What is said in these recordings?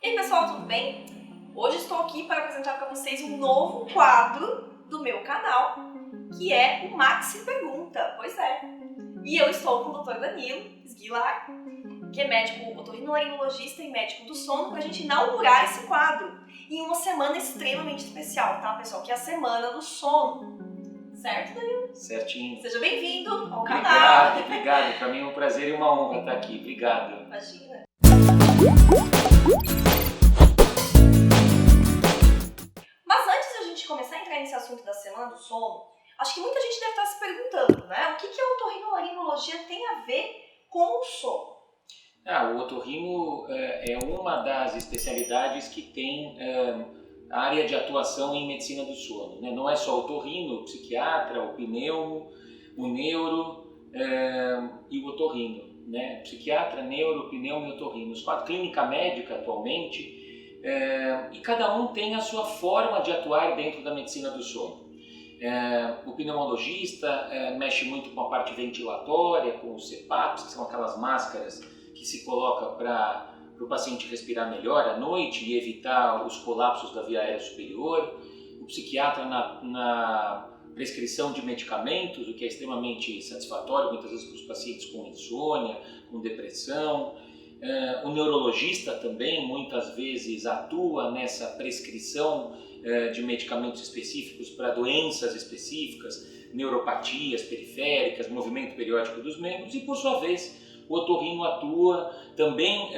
E aí pessoal, tudo bem? Hoje estou aqui para apresentar para vocês um novo quadro do meu canal, que é o Maxi Pergunta. Pois é. E eu estou com o Dr. Danilo Esguilar, que é médico otorrinolaringologista e médico do sono, para a gente inaugurar esse quadro em uma semana extremamente especial, tá pessoal? Que é a Semana do Sono. Certo, Danilo? Certinho. Seja bem-vindo ao canal. Obrigado. Para mim é um prazer e uma honra estar aqui. Obrigado. Imagina. Mas antes de a gente começar a entrar nesse assunto da Semana do Sono, acho que muita gente deve estar se perguntando, né? O que a otorrinolaringologia tem a ver com o sono? O otorrino é uma das especialidades que tem área de atuação em medicina do sono, né? Não é só o otorrino, o psiquiatra, o pneumo, o neuro e o otorrino, né? Psiquiatra, neuro, pneumo e otorrino. Os quatro, clínica médica atualmente, e cada um tem a sua forma de atuar dentro da medicina do sono. O pneumologista mexe muito com a parte ventilatória, com os CPAPs, que são aquelas máscaras que se coloca para o paciente respirar melhor à noite e evitar os colapsos da via aérea superior. O psiquiatra na prescrição de medicamentos, o que é extremamente satisfatório muitas vezes para os pacientes com insônia, com depressão. O neurologista também muitas vezes atua nessa prescrição de medicamentos específicos para doenças específicas, neuropatias periféricas, movimento periódico dos membros e, por sua vez, o otorrino atua também,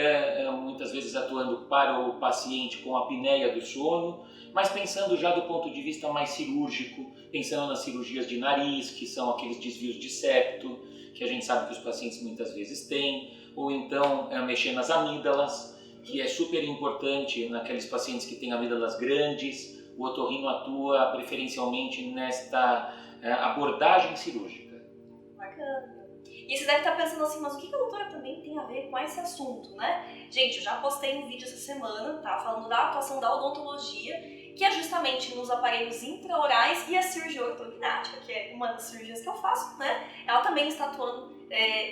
muitas vezes atuando para o paciente com a apneia do sono, mas pensando já do ponto de vista mais cirúrgico, pensando nas cirurgias de nariz, que são aqueles desvios de septo, que a gente sabe que os pacientes muitas vezes têm, ou então mexer nas amígdalas, que é super importante naqueles pacientes que têm amígdalas grandes. O otorrino atua preferencialmente nesta abordagem cirúrgica. Bacana. E você deve estar pensando assim, mas o que a doutora também tem a ver com esse assunto, né? Gente, eu já postei um vídeo essa semana, tá? Falando da atuação da odontologia, que é justamente nos aparelhos intraorais, e a cirurgia ortognática, que é uma das cirurgias que eu faço, né? Ela também está atuando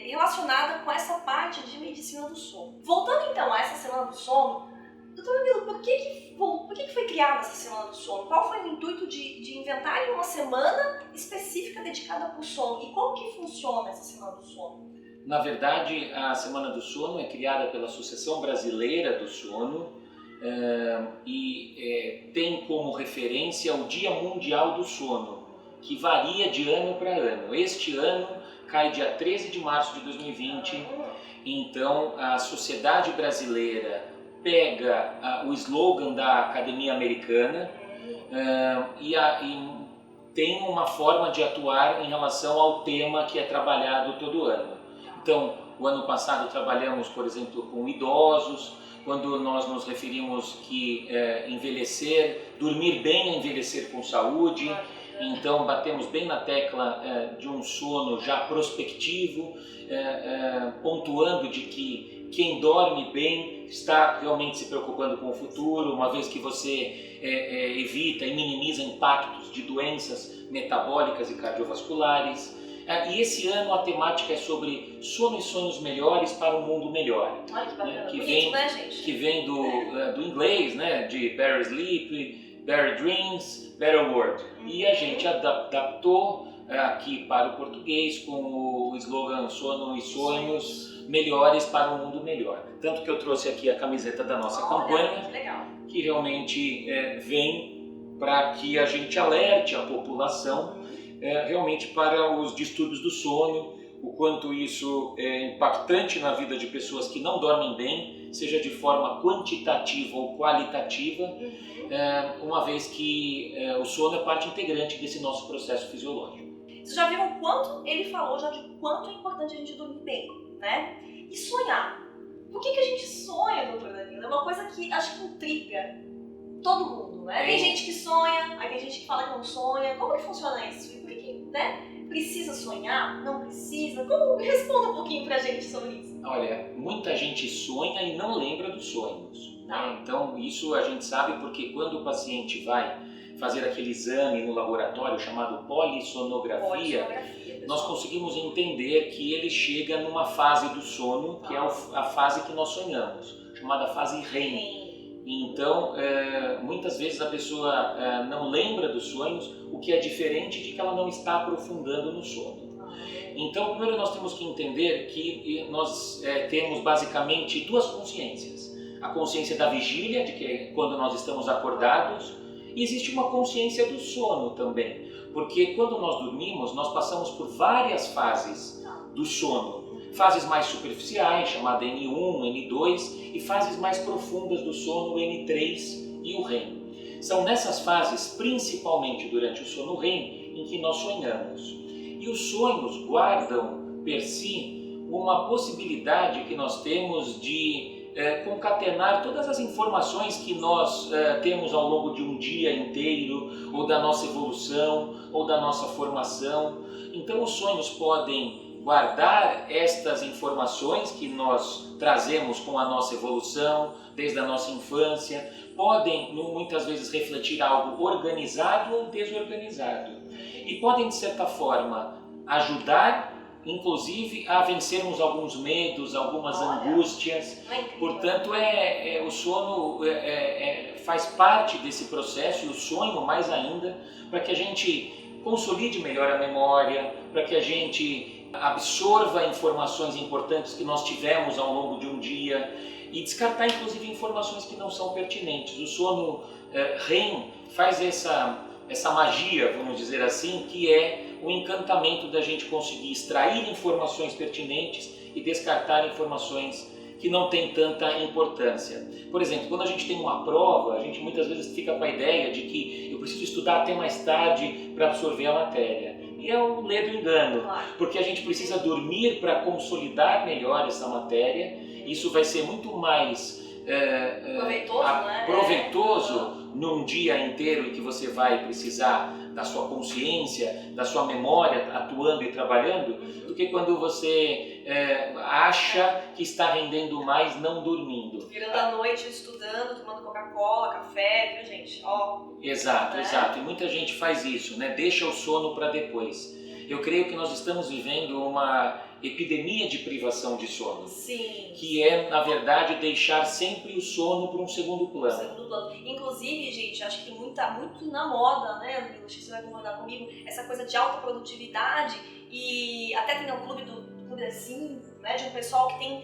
relacionada com essa parte de medicina do sono. Voltando então a essa Semana do Sono, doutor Danilo, por que foi criada essa Semana do Sono? Qual foi o intuito de inventar uma semana específica dedicada para o sono? E como que funciona essa Semana do Sono? Na verdade, a Semana do Sono é criada pela Associação Brasileira do Sono e tem como referência o Dia Mundial do Sono, que varia de ano para ano. Este ano cai dia 13 de março de 2020, então a Sociedade Brasileira pega o slogan da Academia Americana e tem uma forma de atuar em relação ao tema que é trabalhado todo ano. Então, o ano passado trabalhamos, por exemplo, com idosos, quando nós nos referimos que dormir bem é envelhecer com saúde. Então, batemos bem na tecla de um sono já prospectivo, pontuando de que quem dorme bem está realmente se preocupando com o futuro, uma vez que você evita e minimiza impactos de doenças metabólicas e cardiovasculares. E esse ano a temática é sobre sono e sonhos melhores para um mundo melhor. Olha que bacana, gente? Que vem do inglês, né, de Better Sleep, Better Dreams, Better World. E a gente adaptou aqui para o português com o slogan Sono e Sonhos Melhores para um Mundo Melhor. Tanto que eu trouxe aqui a camiseta da nossa campanha, que realmente vem para que a gente alerte a população realmente para os distúrbios do sono, o quanto isso é impactante na vida de pessoas que não dormem bem, seja de forma quantitativa ou qualitativa, uma vez que o sono é parte integrante desse nosso processo fisiológico. Vocês já viram o quanto ele falou já de quanto é importante a gente dormir bem, né? E sonhar. Por que a gente sonha, doutor Danilo? É uma coisa que acho que intriga todo mundo, né? Tem gente que sonha, aí tem gente que fala que não sonha. Como que funciona isso? E por que, né? Precisa sonhar? Não precisa? Responda um pouquinho pra gente sobre isso. Olha, muita gente sonha e não lembra dos sonhos. Né? Então, isso a gente sabe porque quando o paciente vai fazer aquele exame no laboratório chamado polissonografia, nós conseguimos entender que ele chega numa fase do sono, que é a fase que nós sonhamos, chamada fase REM. Então, muitas vezes a pessoa não lembra dos sonhos, o que é diferente de que ela não está aprofundando no sono. Então, primeiro nós temos que entender que nós temos basicamente duas consciências. A consciência da vigília, de que é quando nós estamos acordados, e existe uma consciência do sono também, porque quando nós dormimos, nós passamos por várias fases do sono. Fases mais superficiais, chamada N1, N2, e fases mais profundas do sono, o N3 e o REM. São nessas fases, principalmente durante o sono REM, em que nós sonhamos. E os sonhos guardam per si uma possibilidade que nós temos de concatenar todas as informações que nós temos ao longo de um dia inteiro, ou da nossa evolução, ou da nossa formação. Então os sonhos podem guardar estas informações que nós trazemos com a nossa evolução, desde a nossa infância, podem muitas vezes refletir algo organizado ou desorganizado. E podem, de certa forma, ajudar, inclusive, a vencermos alguns medos, algumas angústias. Portanto, o sono faz parte desse processo, e o sonho mais ainda, para que a gente consolide melhor a memória, para que a gente absorva informações importantes que nós tivemos ao longo de um dia e descartar, inclusive, informações que não são pertinentes. O sono REM faz essa magia, vamos dizer assim, que é o encantamento da gente conseguir extrair informações pertinentes e descartar informações que não têm tanta importância. Por exemplo, quando a gente tem uma prova, a gente muitas vezes fica com a ideia de que eu preciso estudar até mais tarde para absorver a matéria. E é um ledo engano, porque a gente precisa dormir para consolidar melhor essa matéria. Isso vai ser muito mais proveitoso num dia inteiro em que você vai precisar da sua consciência, da sua memória atuando e trabalhando, do que quando você acha que está rendendo mais não dormindo. Virando a noite, estudando, tomando Coca-Cola, café, viu, gente? Exato, exato. E muita gente faz isso, né? Deixa o sono para depois. Eu creio que nós estamos vivendo uma epidemia de privação de sono. Sim. Que é, na verdade, deixar sempre o sono para um segundo plano. Inclusive, gente, acho que tem muito na moda, né? Acho que você vai concordar comigo, essa coisa de alta produtividade, e até tem um clube assim, né, de um pessoal que tem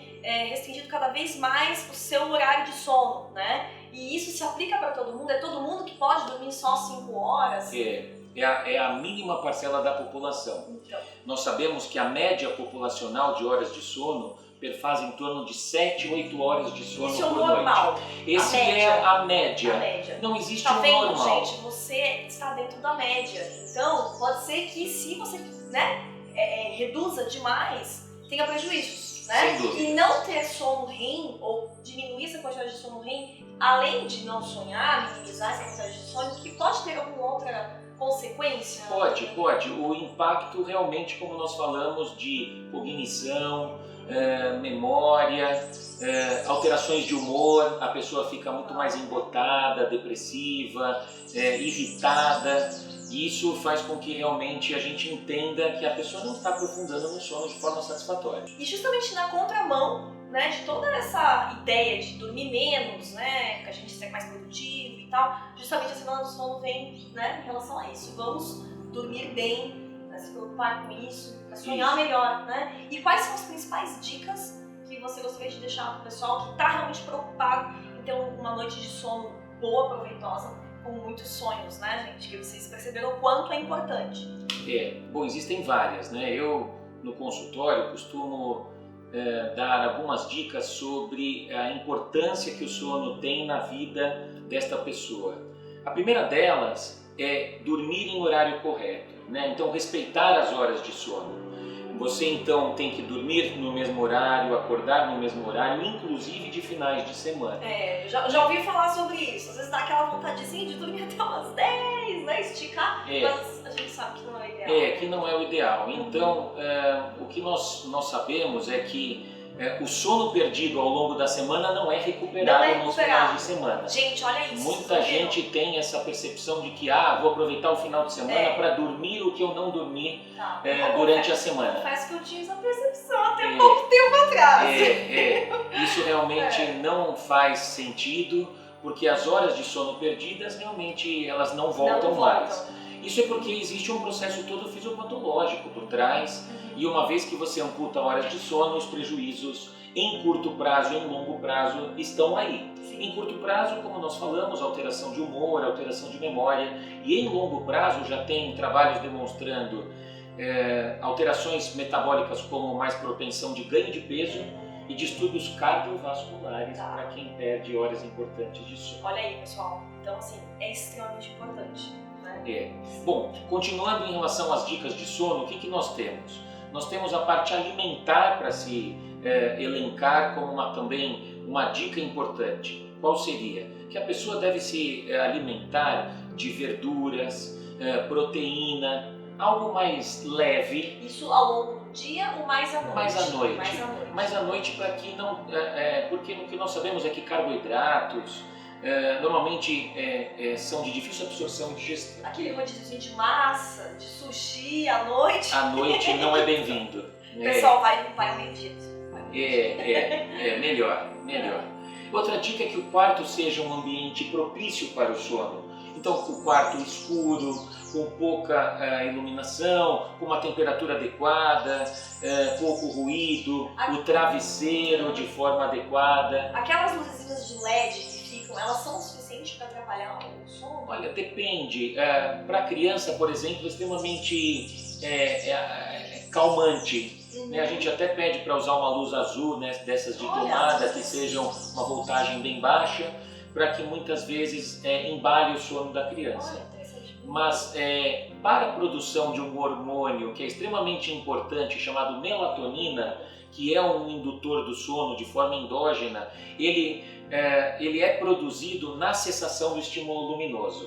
restringido cada vez mais o seu horário de sono, né? E isso se aplica para todo mundo, é todo mundo que pode dormir só 5 horas? É a mínima parcela da população. Então, nós sabemos que a média populacional de horas de sono perfaz em torno de 7, 8 horas de sono por noite. Normal. Esse é a média. Não existe um vendo, normal. Gente, você está dentro da média. Então, pode ser que se você reduza demais, tenha prejuízos, né? Sem dúvida. E não ter sono REM, ou diminuir essa quantidade de sono REM, além de não sonhar, minimizar essa quantidade de sono, que pode ter alguma outra consequência? Pode. O impacto realmente, como nós falamos, de cognição, memória, alterações de humor, a pessoa fica muito mais embotada, depressiva, irritada. E isso faz com que realmente a gente entenda que a pessoa não está aprofundando no sono de forma satisfatória. E justamente na contramão, né, de toda essa ideia de dormir menos, né, que a gente ser mais produtivo e tal, justamente a semana do sono vem, né, em relação a isso. Vamos dormir bem, se preocupar com isso, para sonhar melhor, né? E quais são as principais dicas que você gostaria de deixar para o pessoal que está realmente preocupado em ter uma noite de sono boa, proveitosa, com muitos sonhos, né, gente? Que vocês perceberam o quanto é importante. Bom, existem várias, né? Eu, no consultório, costumo dar algumas dicas sobre a importância que o sono tem na vida desta pessoa. A primeira delas é dormir em horário correto, né? Então, respeitar as horas de sono. Você, então, tem que dormir no mesmo horário, acordar no mesmo horário, inclusive de finais de semana. Já ouvi falar sobre isso. Às vezes dá aquela vontadezinha de dormir até umas 10, né? Esticar, mas a gente sabe que não é ideal. Que não é o ideal. Então, o que nós sabemos é que o sono perdido ao longo da semana não é recuperado nos finais de semana. Gente, olha isso. Muita gente tem essa percepção de que vou aproveitar o final de semana para dormir o que eu não dormi durante a semana. Confesso que eu tinha essa percepção até pouco tempo atrás. Isso realmente não faz sentido, porque as horas de sono perdidas realmente elas não voltam mais. Isso é porque existe um processo todo fisiopatológico por trás, e uma vez que você amputa horas de sono, os prejuízos em curto prazo e em longo prazo estão aí. Em curto prazo, como nós falamos, alteração de humor, alteração de memória, e em longo prazo já tem trabalhos demonstrando alterações metabólicas como mais propensão de ganho de peso e distúrbios cardiovasculares para quem perde horas importantes de sono. Olha aí, pessoal. Então, assim, é extremamente importante. Bom, continuando em relação às dicas de sono, o que nós temos? Nós temos a parte alimentar para se elencar como também uma dica importante. Qual seria? Que a pessoa deve se alimentar de verduras, proteína, algo mais leve. Isso ao longo do dia ou mais à noite? Mais à noite para que não... porque o que nós sabemos é que carboidratos normalmente são de difícil absorção e digestão. Aquele rodízio de massa, de sushi à noite. À noite não é bem-vindo. O pessoal vai ao meio-dia. Melhor. Outra dica é que o quarto seja um ambiente propício para o sono. Então, o quarto escuro, com pouca iluminação, com uma temperatura adequada, pouco ruído, o travesseiro de forma adequada. Aquelas luzinhas de LED que ficam, elas são suficientes para atrapalhar o sono? Olha, depende. Para a criança, por exemplo, é extremamente calmante. A gente até pede para usar uma luz azul, né, dessas de tomada, que sejam uma voltagem bem baixa, para que muitas vezes embale o sono da criança. Mas para a produção de um hormônio que é extremamente importante, chamado melatonina, que é um indutor do sono de forma endógena, ele é produzido na cessação do estímulo luminoso.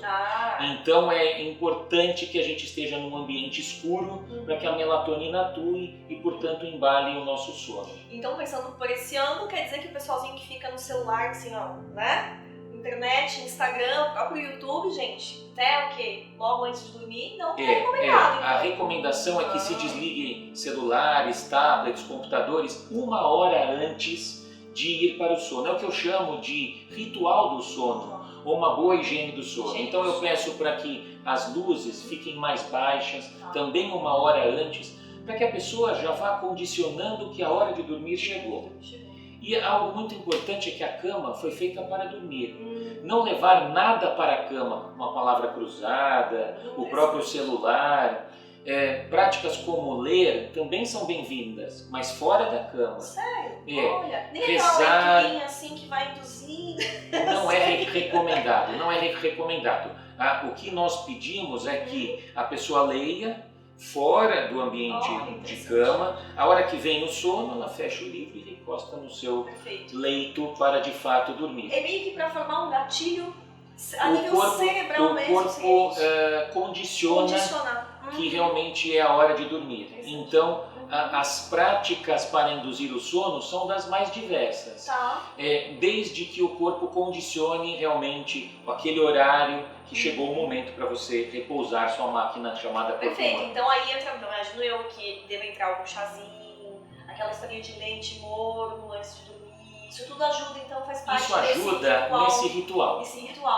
Então é importante que a gente esteja num ambiente escuro para que a melatonina atue e, portanto, embale o nosso sono. Então, pensando por esse ângulo, quer dizer que o pessoalzinho que fica no celular, assim, ó, né? Internet, Instagram, o próprio YouTube, gente, até logo antes de dormir, não é recomendado. Então. A recomendação é que se desliguem celulares, tablets, computadores 1 hora antes de ir para o sono. É o que eu chamo de ritual do sono, ou uma boa higiene do sono. Então eu peço para que as luzes fiquem mais baixas, também 1 hora antes, para que a pessoa já vá condicionando que a hora de dormir chegou. E algo muito importante é que a cama foi feita para dormir. Não levar nada para a cama, uma palavra cruzada, o próprio celular. Práticas como ler também são bem-vindas, mas fora da cama. Sério? Olha, nem rezar, aquela leitura assim que vai induzindo. Não é recomendado. O que nós pedimos é que a pessoa leia fora do ambiente de cama. A hora que vem o sono, ela fecha o livro e encosta no seu leito para de fato dormir. É meio que para formar um gatilho a nível cerebral mesmo. O corpo condiciona que realmente é a hora de dormir. Então, as práticas para induzir o sono são das mais diversas. Desde que o corpo condicione realmente aquele horário que chegou o momento para você repousar sua máquina chamada corpo. Perfeito. Então aí entra, imagino eu que deve entrar algum chazinho, aquela historinha de leite morno antes de dormir. Isso tudo ajuda, então faz parte Isso ajuda nesse ritual.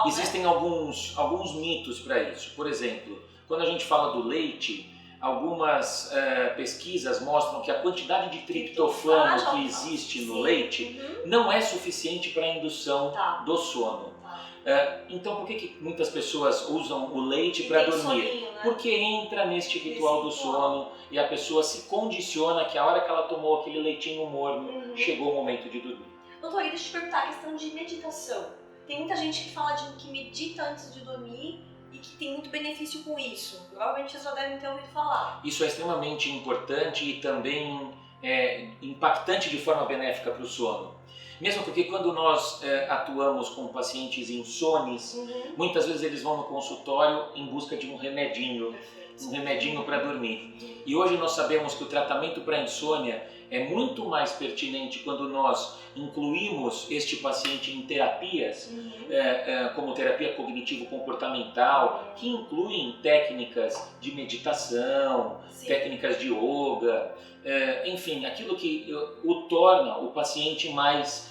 Existem né? alguns mitos para isso. Por exemplo, quando a gente fala do leite, algumas pesquisas mostram que a quantidade de triptofano que existe no leite não é suficiente para a indução do sono. Então, por que muitas pessoas usam o leite para dormir? Soninho, né? Porque entra neste ritual do sono e a pessoa se condiciona que a hora que ela tomou aquele leitinho morno, chegou o momento de dormir. Doutor, e deixa eu te perguntar a questão de meditação. Tem muita gente que fala que medita antes de dormir e que tem muito benefício com isso. Provavelmente vocês já devem ter ouvido falar. Isso é extremamente importante e também impactante de forma benéfica para o sono. Mesmo porque quando nós atuamos com pacientes insones, muitas vezes eles vão no consultório em busca de um remedinho para dormir. E hoje nós sabemos que o tratamento para insônia é muito mais pertinente quando nós incluímos este paciente em terapias, como terapia cognitivo-comportamental, que incluem técnicas de meditação, técnicas de yoga, enfim, aquilo que o torna o paciente mais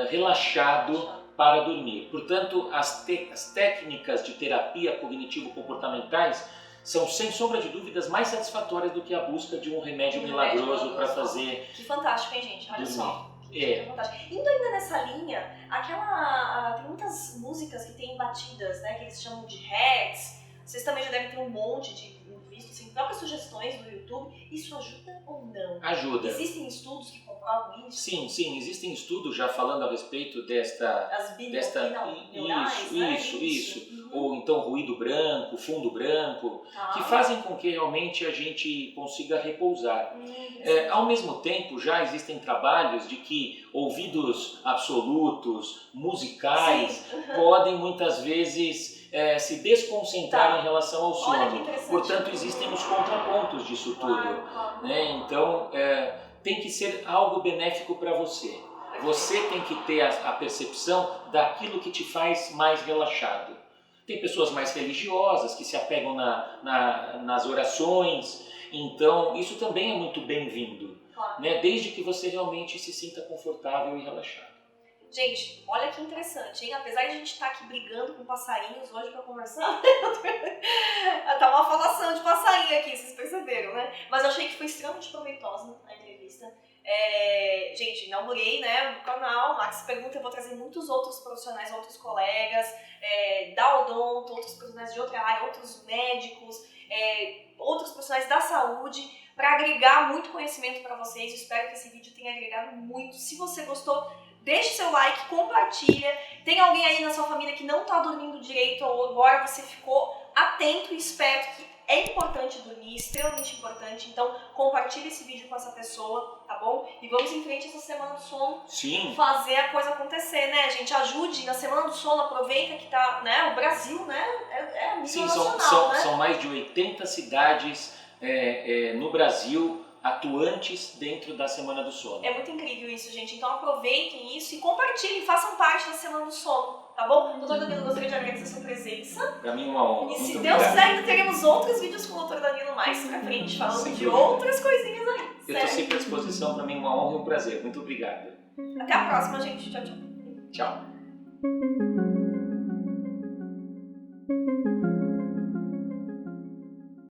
relaxado para dormir. Portanto, as técnicas de terapia cognitivo-comportamentais são, sem sombra de dúvidas, mais satisfatórias do que a busca de um remédio milagroso para fazer... Que fantástico, hein, gente? Olha dormir. só. É. Fantástico. Indo ainda nessa linha, tem muitas músicas que têm batidas, né, que eles chamam de hertz. Vocês também já devem ter um monte de visto, assim, próprias sugestões do YouTube. Isso ajuda ou não? Ajuda. Existem estudos que comprovam isso? Sim, existem estudos já falando a respeito desta... As binaurais, né? Isso. Ou então ruído branco, fundo branco, que fazem com que realmente a gente consiga repousar. Ao mesmo tempo, já existem trabalhos de que ouvidos absolutos, musicais, podem muitas vezes se desconcentrar em relação ao sono. Portanto, existem os contrapontos disso tudo. Né? Então, tem que ser algo benéfico para você. Você tem que ter a percepção daquilo que te faz mais relaxado. Tem pessoas mais religiosas que se apegam nas orações, então isso também é muito bem-vindo, né? Desde que você realmente se sinta confortável e relaxado. Gente, olha que interessante, hein? Apesar de a gente estar aqui brigando com passarinhos hoje para conversar, tá uma falação de passarinho aqui, vocês perceberam, né? Mas eu achei que foi extremamente proveitosa a entrevista. Gente, inaugurei, né, o canal, Max Pergunta, eu vou trazer muitos outros profissionais, outros colegas, da odonto, outros profissionais de outra área, outros médicos, outros profissionais da saúde, para agregar muito conhecimento para vocês. Eu espero que esse vídeo tenha agregado muito. Se você gostou, deixe seu like, compartilha. Tem alguém aí na sua família que não está dormindo direito ou agora você ficou atento e esperto que é importante dormir, extremamente importante. Então compartilhe esse vídeo com essa pessoa, tá bom? E vamos em frente essa semana do sono. Sim. Fazer a coisa acontecer, né, gente? Ajude na semana do sono, aproveita que tá, né, o Brasil, né, é nível nacional, né? São mais de 80 cidades no Brasil atuantes dentro da Semana do Sono. É muito incrível isso, gente. Então aproveitem isso e compartilhem, façam parte da Semana do Sono, tá bom? Doutor Danilo, gostaria de agradecer a sua presença. Pra mim, uma honra. E se Deus quiser, ainda teremos outros vídeos com o Doutor Danilo mais pra frente, falando de outras coisinhas aí. Eu tô sempre à disposição, pra mim uma honra e um prazer. Muito obrigado. Até a próxima, gente. Tchau, tchau. Tchau.